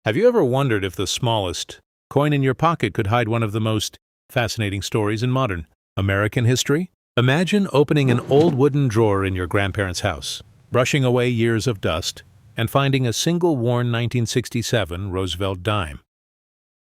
Have you ever wondered if the smallest coin in your pocket could hide one of the most fascinating stories in modern American history? Imagine opening an old wooden drawer in your grandparents' house, brushing away years of dust, and finding a single worn 1967 Roosevelt dime.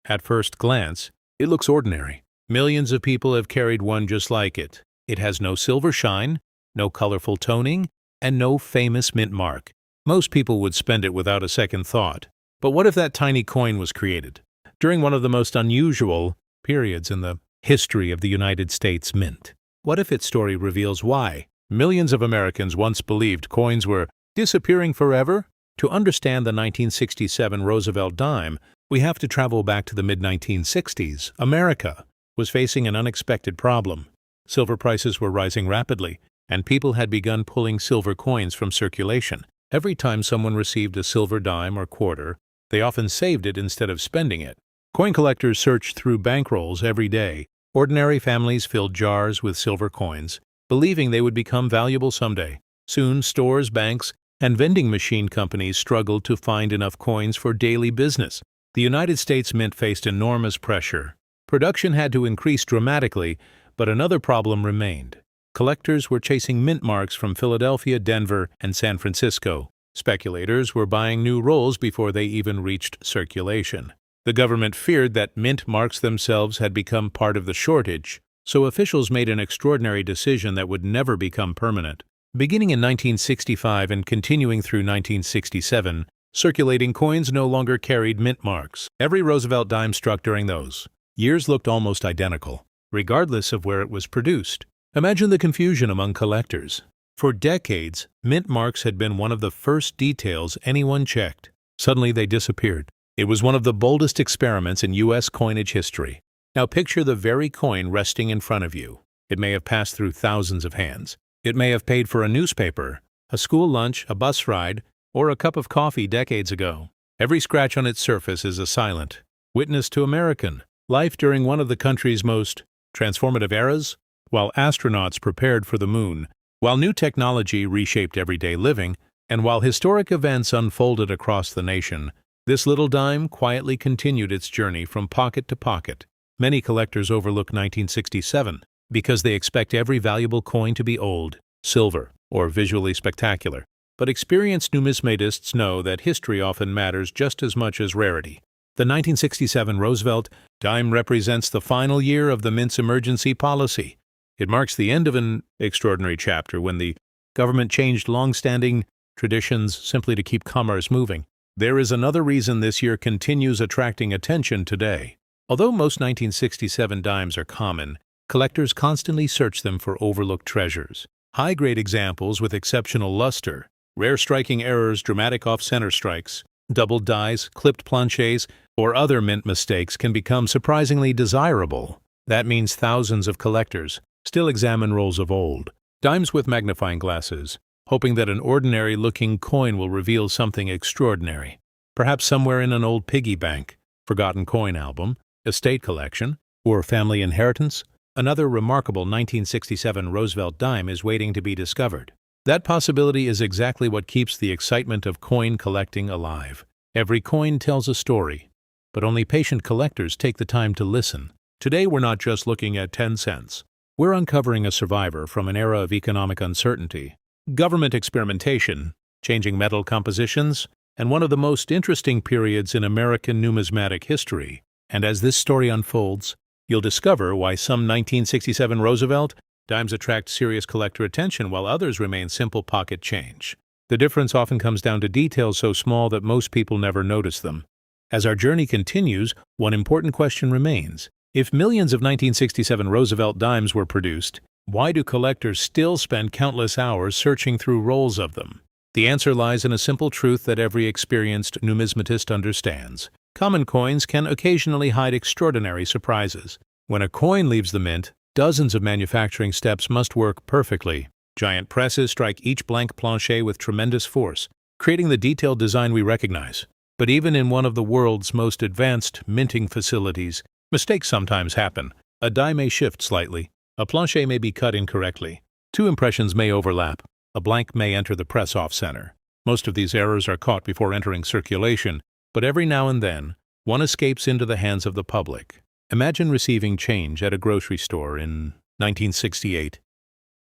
At first glance, it looks ordinary. Millions of people have carried one just like it. It has no silver shine, no colorful toning, and no famous mint mark. Most people would spend it without a second thought. But what if that tiny coin was created during one of the most unusual periods in the history of the United States Mint? What if its story reveals why millions of Americans once believed coins were disappearing forever? To understand the 1967 Roosevelt dime, we have to travel back to the mid-1960s. America was facing an unexpected problem. Silver prices were rising rapidly, and people had begun pulling silver coins from circulation. Every time someone received a silver dime or quarter, they often saved it instead of spending it. Coin collectors searched through bankrolls every day. Ordinary families filled jars with silver coins, believing they would become valuable someday. Soon, stores, banks, and vending machine companies struggled to find enough coins for daily business. The United States Mint faced enormous pressure. Production had to increase dramatically, but another problem remained. Collectors were chasing mint marks from Philadelphia, Denver, and San Francisco. Speculators were buying new rolls before they even reached circulation. The government feared that mint marks themselves had become part of the shortage, so officials made an extraordinary decision that would never become permanent. Beginning in 1965 and continuing through 1967, circulating coins no longer carried mint marks. Every Roosevelt dime struck during those years looked almost identical, regardless of where it was produced. Imagine the confusion among collectors. For decades, mint marks had been one of the first details anyone checked. Suddenly they disappeared. It was one of the boldest experiments in U.S. coinage history. Now picture the very coin resting in front of you. It may have passed through thousands of hands. It may have paid for a newspaper, a school lunch, a bus ride, or a cup of coffee decades ago. Every scratch on its surface is a silent witness to American life during one of the country's most transformative eras. While astronauts prepared for the moon, while new technology reshaped everyday living, and while historic events unfolded across the nation, this little dime quietly continued its journey from pocket to pocket. Many collectors overlook 1967 because they expect every valuable coin to be old, silver, or visually spectacular. But experienced numismatists know that history often matters just as much as rarity. The 1967 Roosevelt dime represents the final year of the Mint's emergency policy. It marks the end of an extraordinary chapter when the government changed long-standing traditions simply to keep commerce moving. There is another reason this year continues attracting attention today. Although most 1967 dimes are common, collectors constantly search them for overlooked treasures. High-grade examples with exceptional luster, rare striking errors, dramatic off-center strikes, doubled dies, clipped planchets, or other mint mistakes can become surprisingly desirable. That means thousands of collectors still examine rolls of old dimes with magnifying glasses, hoping that an ordinary-looking coin will reveal something extraordinary. Perhaps somewhere in an old piggy bank, forgotten coin album, estate collection, or family inheritance, another remarkable 1967 Roosevelt dime is waiting to be discovered. That possibility is exactly what keeps the excitement of coin collecting alive. Every coin tells a story, but only patient collectors take the time to listen. Today we're not just looking at 10 cents. We're uncovering a survivor from an era of economic uncertainty, government experimentation, changing metal compositions, and one of the most interesting periods in American numismatic history. And as this story unfolds, you'll discover why some 1967 Roosevelt dimes attract serious collector attention while others remain simple pocket change. The difference often comes down to details so small that most people never notice them. As our journey continues, one important question remains. If millions of 1967 Roosevelt dimes were produced, why do collectors still spend countless hours searching through rolls of them? The answer lies in a simple truth that every experienced numismatist understands. Common coins can occasionally hide extraordinary surprises. When a coin leaves the mint, dozens of manufacturing steps must work perfectly. Giant presses strike each blank planchet with tremendous force, creating the detailed design we recognize. But even in one of the world's most advanced minting facilities, mistakes sometimes happen. A die may shift slightly. A planchet may be cut incorrectly. Two impressions may overlap. A blank may enter the press off-center. Most of these errors are caught before entering circulation, but every now and then, one escapes into the hands of the public. Imagine receiving change at a grocery store in 1968.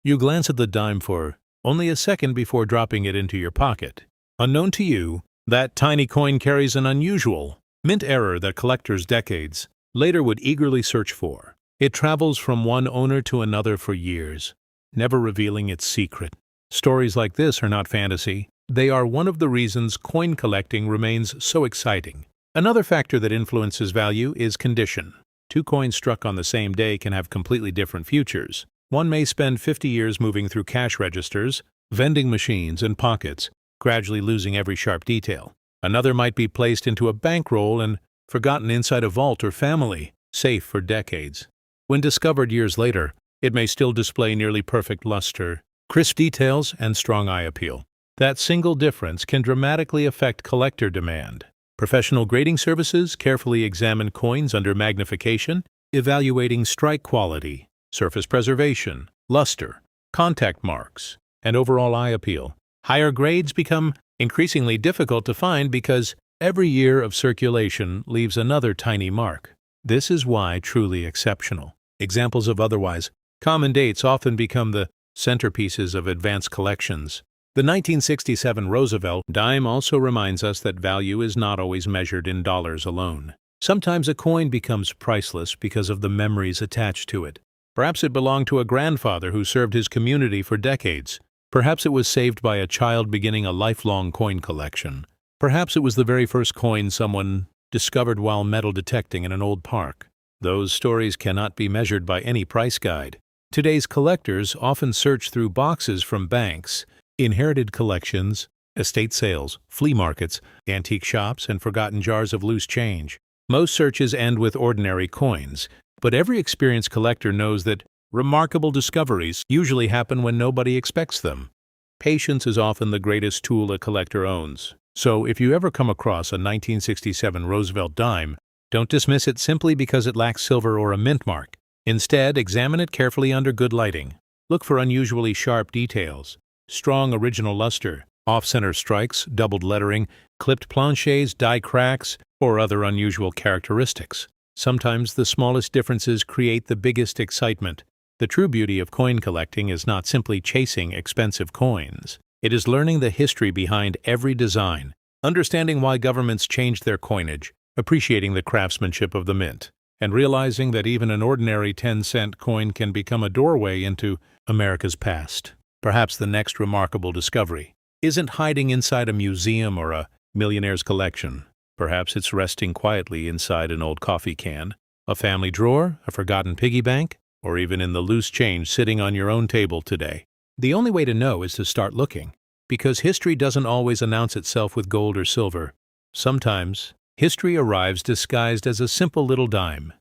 You glance at the dime for only a second before dropping it into your pocket. Unknown to you, that tiny coin carries an unusual, mint error that collectors decades later would eagerly search for. It travels from one owner to another for years, never revealing its secret. Stories like this are not fantasy. They are one of the reasons coin collecting remains so exciting. Another factor that influences value is condition. Two coins struck on the same day can have completely different futures. One may spend 50 years moving through cash registers, vending machines, and pockets, gradually losing every sharp detail. Another might be placed into a bankroll and forgotten inside a vault or family, safe for decades. When discovered years later, it may still display nearly perfect luster, crisp details, and strong eye appeal. That single difference can dramatically affect collector demand. Professional grading services carefully examine coins under magnification, evaluating strike quality, surface preservation, luster, contact marks, and overall eye appeal. Higher grades become increasingly difficult to find because every year of circulation leaves another tiny mark. This is why truly exceptional. Examples of otherwise common dates often become the centerpieces of advanced collections. The 1967 Roosevelt Dime also reminds us that value is not always measured in dollars alone. Sometimes a coin becomes priceless because of the memories attached to it. Perhaps it belonged to a grandfather who served his community for decades. Perhaps it was saved by a child beginning a lifelong coin collection. Perhaps it was the very first coin someone discovered while metal detecting in an old park. Those stories cannot be measured by any price guide. Today's collectors often search through boxes from banks, inherited collections, estate sales, flea markets, antique shops, and forgotten jars of loose change. Most searches end with ordinary coins, but every experienced collector knows that remarkable discoveries usually happen when nobody expects them. Patience is often the greatest tool a collector owns. So if you ever come across a 1967 Roosevelt dime, don't dismiss it simply because it lacks silver or a mint mark. Instead, examine it carefully under good lighting. Look for unusually sharp details, strong original luster, off-center strikes, doubled lettering, clipped planchets, die cracks, or other unusual characteristics. Sometimes the smallest differences create the biggest excitement. The true beauty of coin collecting is not simply chasing expensive coins. It is learning the history behind every design, understanding why governments changed their coinage, appreciating the craftsmanship of the mint, and realizing that even an ordinary 10-cent coin can become a doorway into America's past. Perhaps the next remarkable discovery isn't hiding inside a museum or a millionaire's collection. Perhaps it's resting quietly inside an old coffee can, a family drawer, a forgotten piggy bank, or even in the loose change sitting on your own table today. The only way to know is to start looking, because history doesn't always announce itself with gold or silver. Sometimes, history arrives disguised as a simple little dime.